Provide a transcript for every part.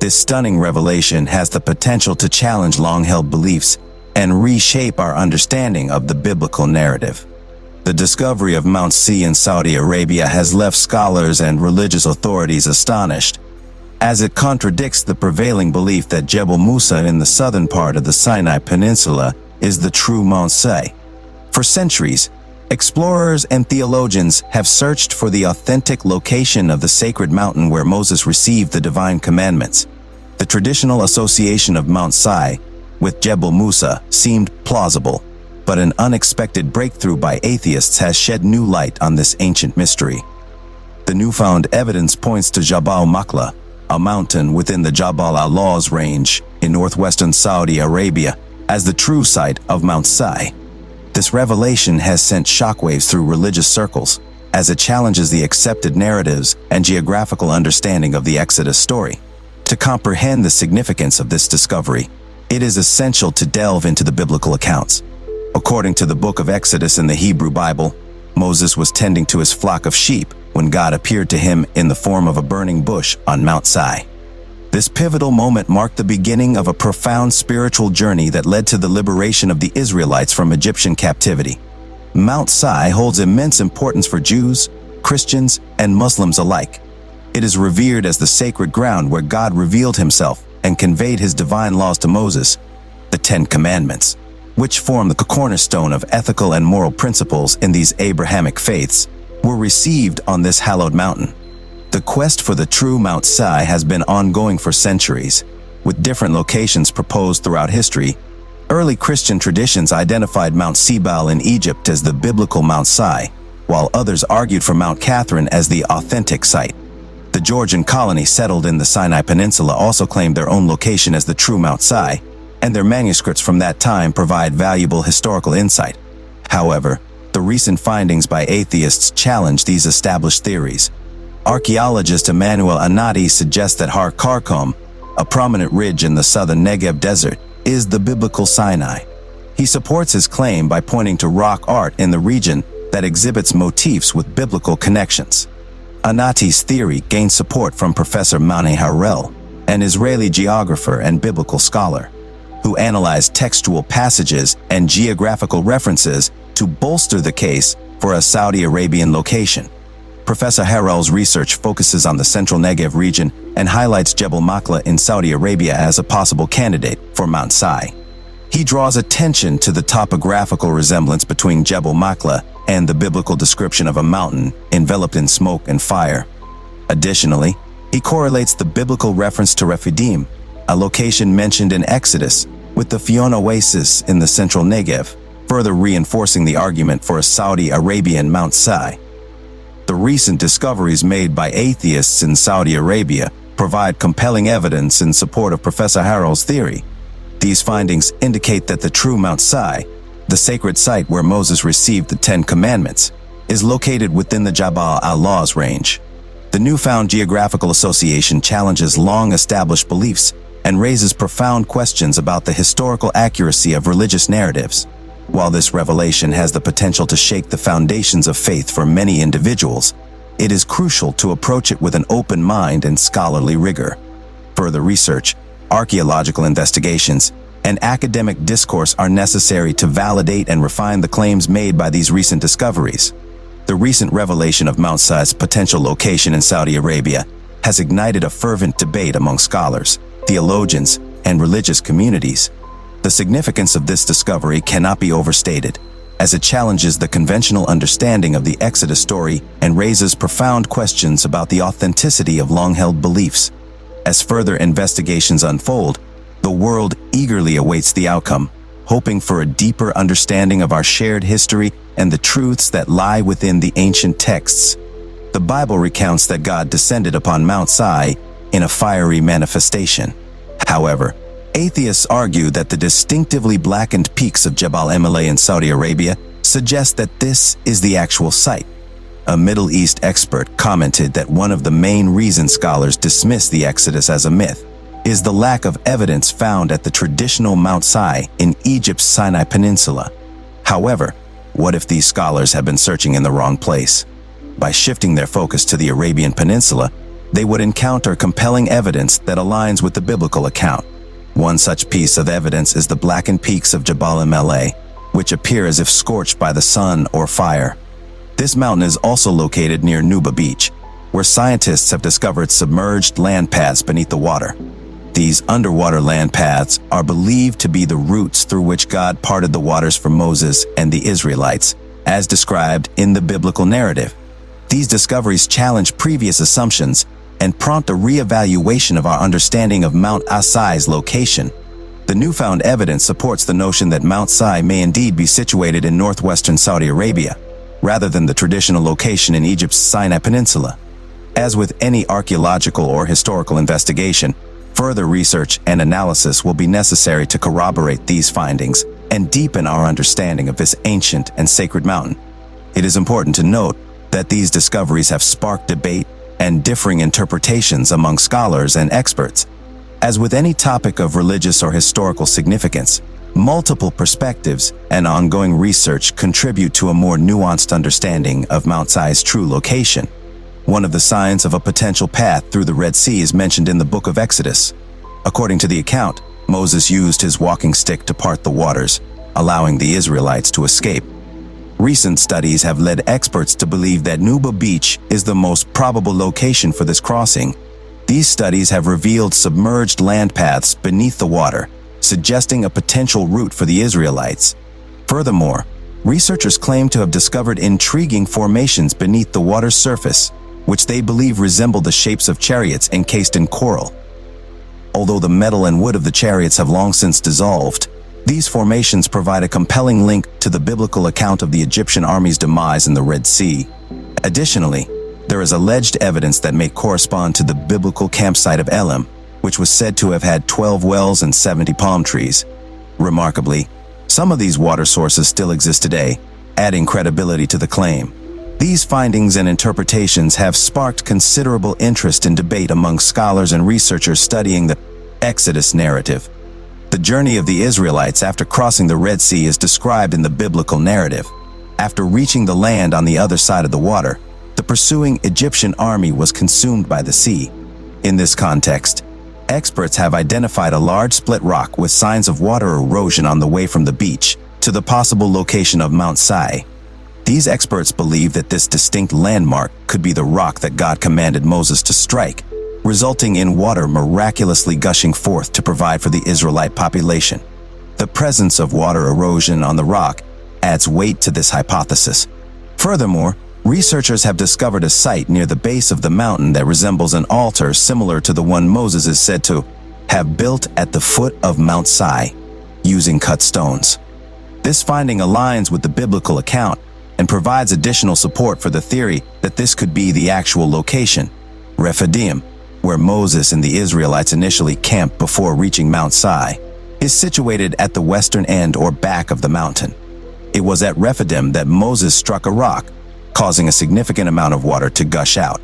This stunning revelation has the potential to challenge long-held beliefs and reshape our understanding of the biblical narrative. The discovery of Mount C in Saudi Arabia has left scholars and religious authorities astonished, as it contradicts the prevailing belief that Jebel Musa in the southern part of the Sinai Peninsula is the true Mount Si. For centuries, explorers and theologians have searched for the authentic location of the sacred mountain where Moses received the divine commandments. The traditional association of Mount Si with Jebel Musa seemed plausible, but an unexpected breakthrough by atheists has shed new light on this ancient mystery. The newfound evidence points to Jabal Makla, a mountain within the Jabal al-Lawz range in northwestern Saudi Arabia, as the true site of Mount Si. This revelation has sent shockwaves through religious circles, as it challenges the accepted narratives and geographical understanding of the Exodus story. To comprehend the significance of this discovery, it is essential to delve into the biblical accounts. According to the book of Exodus in the Hebrew Bible, Moses was tending to his flock of sheep when God appeared to him in the form of a burning bush on Mount Si. This pivotal moment marked the beginning of a profound spiritual journey that led to the liberation of the Israelites from Egyptian captivity. Mount Si holds immense importance for Jews, Christians, and Muslims alike. It is revered as the sacred ground where God revealed himself and conveyed his divine laws to Moses, the Ten Commandments, which form the cornerstone of ethical and moral principles in these Abrahamic faiths, were received on this hallowed mountain. The quest for the true Mount Si has been ongoing for centuries, with different locations proposed throughout history. Early Christian traditions identified Mount Sebal in Egypt as the biblical Mount Si, while others argued for Mount Catherine as the authentic site. The Georgian colony settled in the Sinai Peninsula also claimed their own location as the true Mount Si, and their manuscripts from that time provide valuable historical insight. However, the recent findings by atheists challenge these established theories. Archaeologist Emmanuel Anati suggests that Har Karkum, a prominent ridge in the southern Negev desert, is the biblical Sinai. He supports his claim by pointing to rock art in the region that exhibits motifs with biblical connections. Anati's theory gained support from Professor Mani Harel, an Israeli geographer and biblical scholar, who analyzed textual passages and geographical references to bolster the case for a Saudi Arabian location. Professor Harel's research focuses on the central Negev region and highlights Jebel Makla in Saudi Arabia as a possible candidate for Mount Si. He draws attention to the topographical resemblance between Jebel Makla and the biblical description of a mountain enveloped in smoke and fire. Additionally, he correlates the biblical reference to Rephidim, a location mentioned in Exodus, with the Fion Oasis in the central Negev, further reinforcing the argument for a Saudi Arabian Mount Si. The recent discoveries made by atheists in Saudi Arabia provide compelling evidence in support of Professor Harel's theory. These findings indicate that the true Mount Si, the sacred site where Moses received the Ten Commandments, is located within the Jabal al-Lawz range. The newfound geographical association challenges long-established beliefs and raises profound questions about the historical accuracy of religious narratives. While this revelation has the potential to shake the foundations of faith for many individuals, it is crucial to approach it with an open mind and scholarly rigor. Further research, archaeological investigations, and academic discourse are necessary to validate and refine the claims made by these recent discoveries. The recent revelation of Mount Si's potential location in Saudi Arabia has ignited a fervent debate among scholars, theologians, and religious communities. The significance of this discovery cannot be overstated, as it challenges the conventional understanding of the Exodus story and raises profound questions about the authenticity of long-held beliefs. As further investigations unfold, the world eagerly awaits the outcome, hoping for a deeper understanding of our shared history and the truths that lie within the ancient texts. The Bible recounts that God descended upon Mount Si in a fiery manifestation. However, atheists argue that the distinctively blackened peaks of Jebel Emeleh in Saudi Arabia suggest that this is the actual site. A Middle East expert commented that one of the main reasons scholars dismiss the Exodus as a myth is the lack of evidence found at the traditional Mount Si in Egypt's Sinai Peninsula. However, what if these scholars have been searching in the wrong place? By shifting their focus to the Arabian Peninsula, they would encounter compelling evidence that aligns with the biblical account. One such piece of evidence is the blackened peaks of Jabal Mla, which appear as if scorched by the sun or fire. This mountain is also located near Nuba Beach, where scientists have discovered submerged land paths beneath the water. These underwater land paths are believed to be the routes through which God parted the waters for Moses and the Israelites, as described in the biblical narrative. These discoveries challenge previous assumptions and prompt a re-evaluation of our understanding of Mount Asai's location. The newfound evidence supports the notion that Mount Sai may indeed be situated in northwestern Saudi Arabia, rather than the traditional location in Egypt's Sinai Peninsula. As with any archaeological or historical investigation, further research and analysis will be necessary to corroborate these findings and deepen our understanding of this ancient and sacred mountain. It is important to note that these discoveries have sparked debate and differing interpretations among scholars and experts. As with any topic of religious or historical significance, multiple perspectives and ongoing research contribute to a more nuanced understanding of Mount Sai's true location. One of the signs of a potential path through the Red Sea is mentioned in the book of Exodus. According to the account, Moses used his walking stick to part the waters, allowing the Israelites to escape. Recent studies have led experts to believe that Nuba Beach is the most probable location for this crossing. These studies have revealed submerged land paths beneath the water, suggesting a potential route for the Israelites. Furthermore, researchers claim to have discovered intriguing formations beneath the water's surface, which they believe resemble the shapes of chariots encased in coral. Although the metal and wood of the chariots have long since dissolved, these formations provide a compelling link to the biblical account of the Egyptian army's demise in the Red Sea. Additionally, there is alleged evidence that may correspond to the biblical campsite of Elim, which was said to have had 12 wells and 70 palm trees. Remarkably, some of these water sources still exist today, adding credibility to the claim. These findings and interpretations have sparked considerable interest and debate among scholars and researchers studying the Exodus narrative. The journey of the Israelites after crossing the Red Sea is described in the biblical narrative. After reaching the land on the other side of the water, the pursuing Egyptian army was consumed by the sea. In this context, experts have identified a large split rock with signs of water erosion on the way from the beach to the possible location of Mount Sai. These experts believe that this distinct landmark could be the rock that God commanded Moses to strike, resulting in water miraculously gushing forth to provide for the Israelite population. The presence of water erosion on the rock adds weight to this hypothesis. Furthermore, researchers have discovered a site near the base of the mountain that resembles an altar similar to the one Moses is said to have built at the foot of Mount Sai, using cut stones. This finding aligns with the biblical account and provides additional support for the theory that this could be the actual location, Rephidim, where Moses and the Israelites initially camped before reaching Mount Sai, is situated at the western end or back of the mountain. It was at Rephidim that Moses struck a rock, causing a significant amount of water to gush out.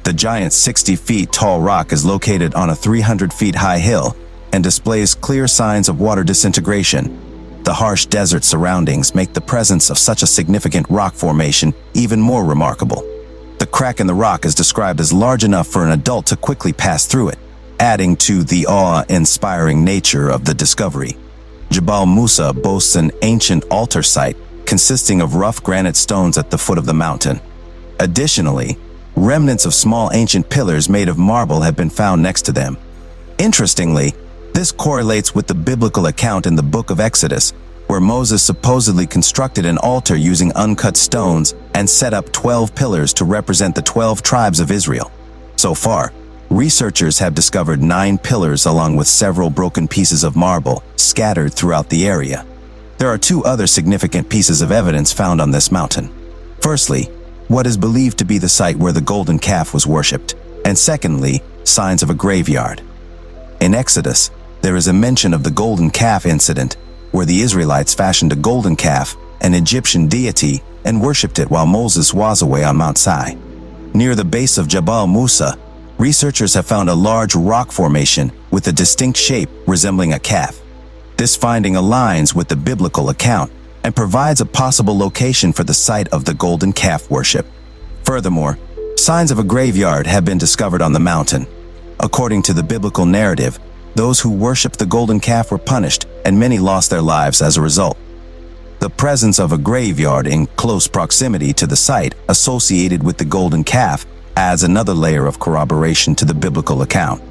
The giant 60 feet tall rock is located on a 300 feet high hill and displays clear signs of water disintegration. The harsh desert surroundings make the presence of such a significant rock formation even more remarkable. The crack in the rock is described as large enough for an adult to quickly pass through it, adding to the awe-inspiring nature of the discovery. Jabal Musa boasts an ancient altar site consisting of rough granite stones at the foot of the mountain. Additionally, remnants of small ancient pillars made of marble have been found next to them. Interestingly, this correlates with the biblical account in the book of Exodus, where Moses supposedly constructed an altar using uncut stones and set up 12 pillars to represent the 12 tribes of Israel. So far, researchers have discovered 9 pillars along with several broken pieces of marble scattered throughout the area. There are 2 other significant pieces of evidence found on this mountain. Firstly, what is believed to be the site where the golden calf was worshipped, and secondly, signs of a graveyard. In Exodus, there is a mention of the golden calf incident, where the Israelites fashioned a golden calf, an Egyptian deity, and worshipped it while Moses was away on Mount Sai. Near the base of Jabal Musa, researchers have found a large rock formation with a distinct shape resembling a calf. This finding aligns with the biblical account and provides a possible location for the site of the golden calf worship. Furthermore, Signs of a graveyard have been discovered on the mountain. According to the biblical narrative, those who worshipped the golden calf were punished, and many lost their lives as a result. The presence of a graveyard in close proximity to the site associated with the golden calf adds another layer of corroboration to the biblical account.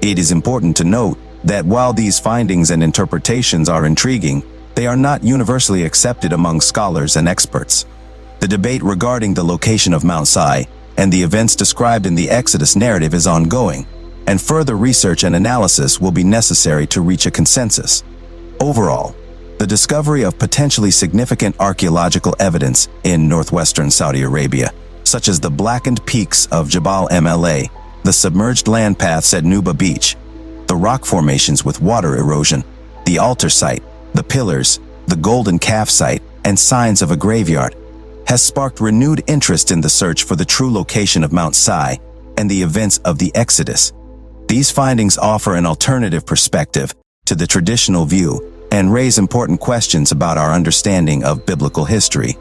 It is important to note that while these findings and interpretations are intriguing, they are not universally accepted among scholars and experts. The debate regarding the location of Mount Sinai and the events described in the Exodus narrative is ongoing, and further research and analysis will be necessary to reach a consensus. Overall, the discovery of potentially significant archaeological evidence in northwestern Saudi Arabia, such as the blackened peaks of Jabal Mla, the submerged land paths at Nuba Beach, the rock formations with water erosion, the altar site, the pillars, the golden calf site, and signs of a graveyard, has sparked renewed interest in the search for the true location of Mount Sinai and the events of the Exodus. These findings offer an alternative perspective to the traditional view and raise important questions about our understanding of biblical history.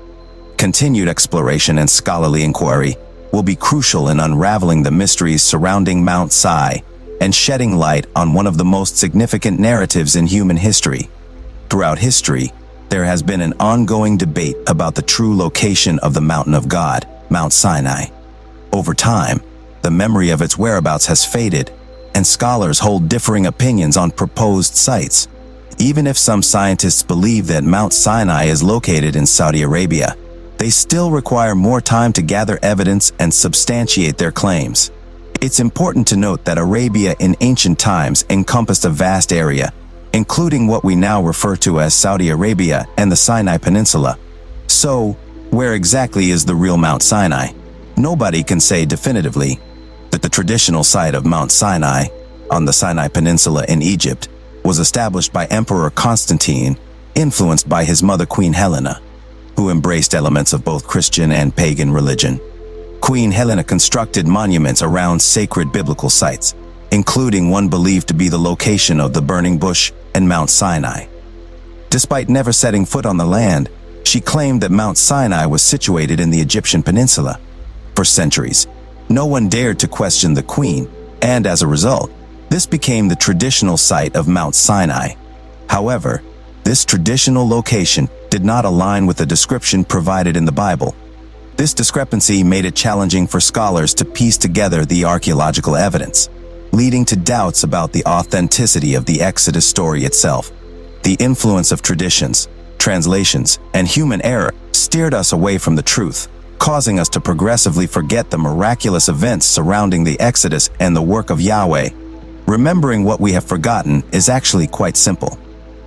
Continued exploration and scholarly inquiry will be crucial in unraveling the mysteries surrounding Mount Sinai and shedding light on one of the most significant narratives in human history. Throughout history, there has been an ongoing debate about the true location of the mountain of God, Mount Sinai. Over time, the memory of its whereabouts has faded, and scholars hold differing opinions on proposed sites. Even if some scientists believe that Mount Sinai is located in Saudi Arabia, they still require more time to gather evidence and substantiate their claims. It's important to note that Arabia in ancient times encompassed a vast area, including what we now refer to as Saudi Arabia and the Sinai Peninsula. So, where exactly is the real Mount Sinai? Nobody can say definitively that the traditional site of Mount Sinai on the Sinai Peninsula in Egypt was established by Emperor Constantine, influenced by his mother Queen Helena, who embraced elements of both Christian and pagan religion. Queen Helena constructed monuments around sacred biblical sites, including one believed to be the location of the burning bush and Mount Sinai. Despite never setting foot on the land, she claimed that Mount Sinai was situated in the Egyptian peninsula. For centuries, no one dared to question the queen, and as a result, this became the traditional site of Mount Sinai. However, this traditional location did not align with the description provided in the Bible. This discrepancy made it challenging for scholars to piece together the archaeological evidence, leading to doubts about the authenticity of the Exodus story itself. The influence of traditions, translations, and human error steered us away from the truth, causing us to progressively forget the miraculous events surrounding the Exodus and the work of Yahweh. Remembering what we have forgotten is actually quite simple.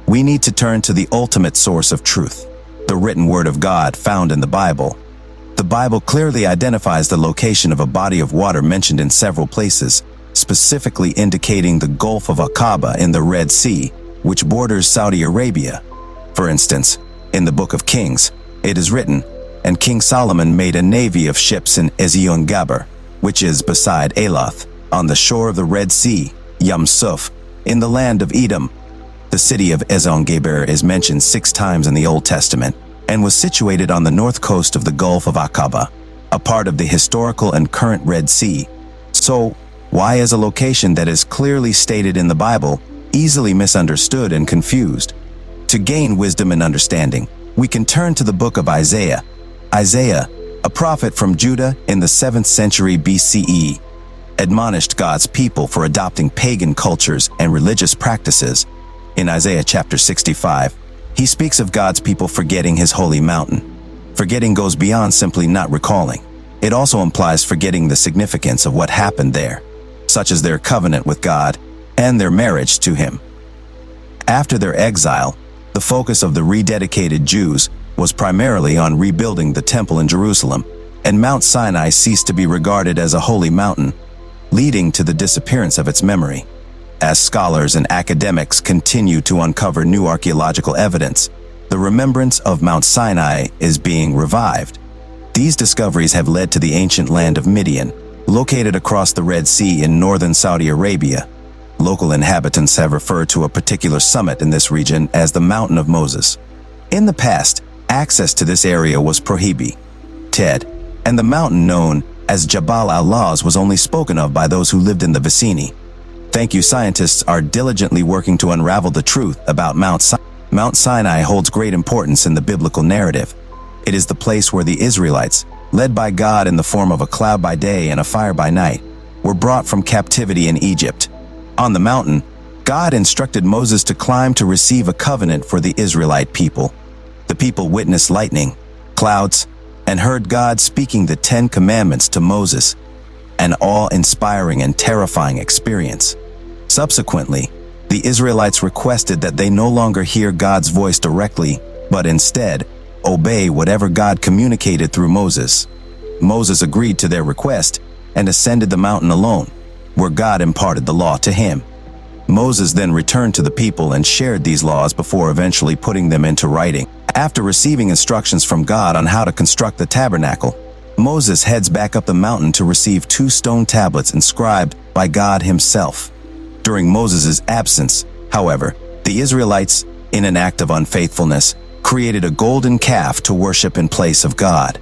We need to turn to the ultimate source of truth, the written word of God found in the Bible. The Bible clearly identifies the location of a body of water mentioned in several places, specifically indicating the Gulf of Aqaba in the Red Sea, which borders Saudi Arabia. For instance, in the Book of Kings, it is written, "And King Solomon made a navy of ships in Ezion-Gaber, which is beside Elath, on the shore of the Red Sea, Yam Suf, in the land of Edom." The city of Ezion-Gaber is mentioned 6 times in the Old Testament and was situated on the north coast of the Gulf of Aqaba, a part of the historical and current Red Sea. So, why is a location that is clearly stated in the Bible easily misunderstood and confused? To gain wisdom and understanding, we can turn to the book of Isaiah. Isaiah, a prophet from Judah in the 7th century BCE, admonished God's people for adopting pagan cultures and religious practices. In Isaiah chapter 65, he speaks of God's people forgetting his holy mountain. Forgetting goes beyond simply not recalling. It also implies forgetting the significance of what happened there, such as their covenant with God and their marriage to him. After their exile, the focus of the rededicated Jews was primarily on rebuilding the temple in Jerusalem, and Mount Sinai ceased to be regarded as a holy mountain, leading to the disappearance of its memory. As scholars and academics continue to uncover new archaeological evidence, the remembrance of Mount Sinai is being revived. These discoveries have led to the ancient land of Midian, located across the Red Sea in northern Saudi Arabia. Local inhabitants have referred to a particular summit in this region as the Mountain of Moses. In the past, access to this area was prohibited, and the mountain known as Jabal al-Lawz was only spoken of by those who lived in the vicinity. Thank you. Scientists are diligently working to unravel the truth about Mount Sinai. Mount Sinai holds great importance in the biblical narrative. It is the place where the Israelites, led by God in the form of a cloud by day and a fire by night, were brought from captivity in Egypt. On the mountain, God instructed Moses to climb to receive a covenant for the Israelite people. The people witnessed lightning, clouds, and heard God speaking the 10 Commandments to Moses, an awe-inspiring and terrifying experience. Subsequently, the Israelites requested that they no longer hear God's voice directly, but instead obey whatever God communicated through Moses. Moses agreed to their request and ascended the mountain alone, where God imparted the law to him. Moses then returned to the people and shared these laws before eventually putting them into writing. After receiving instructions from God on how to construct the tabernacle, Moses heads back up the mountain to receive 2 stone tablets inscribed by God himself. During Moses' absence, however, the Israelites, in an act of unfaithfulness, created a golden calf to worship in place of God.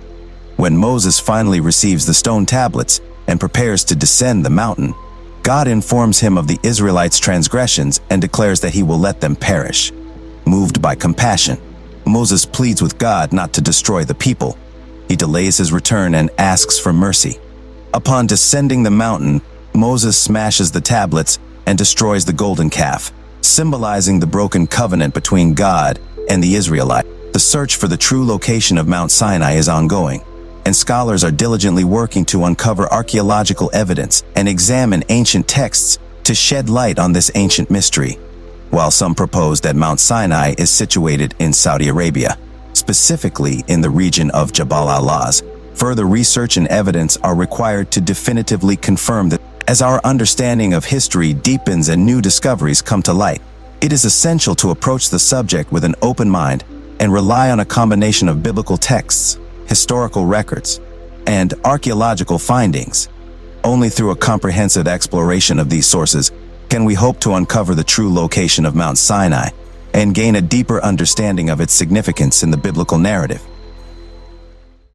When Moses finally receives the stone tablets and prepares to descend the mountain, God informs him of the Israelites' transgressions and declares that he will let them perish. Moved by compassion, Moses pleads with God not to destroy the people. He delays his return and asks for mercy. Upon descending the mountain, Moses smashes the tablets and destroys the golden calf, symbolizing the broken covenant between God and the Israelites. The search for the true location of Mount Sinai is ongoing, and scholars are diligently working to uncover archaeological evidence and examine ancient texts to shed light on this ancient mystery. While some propose that Mount Sinai is situated in Saudi Arabia, specifically in the region of Jabal al-Lawz, further research and evidence are required to definitively confirm that. As our understanding of history deepens and new discoveries come to light, it is essential to approach the subject with an open mind and rely on a combination of biblical texts, historical records, and archaeological findings. Only through a comprehensive exploration of these sources can we hope to uncover the true location of Mount Sinai and gain a deeper understanding of its significance in the biblical narrative.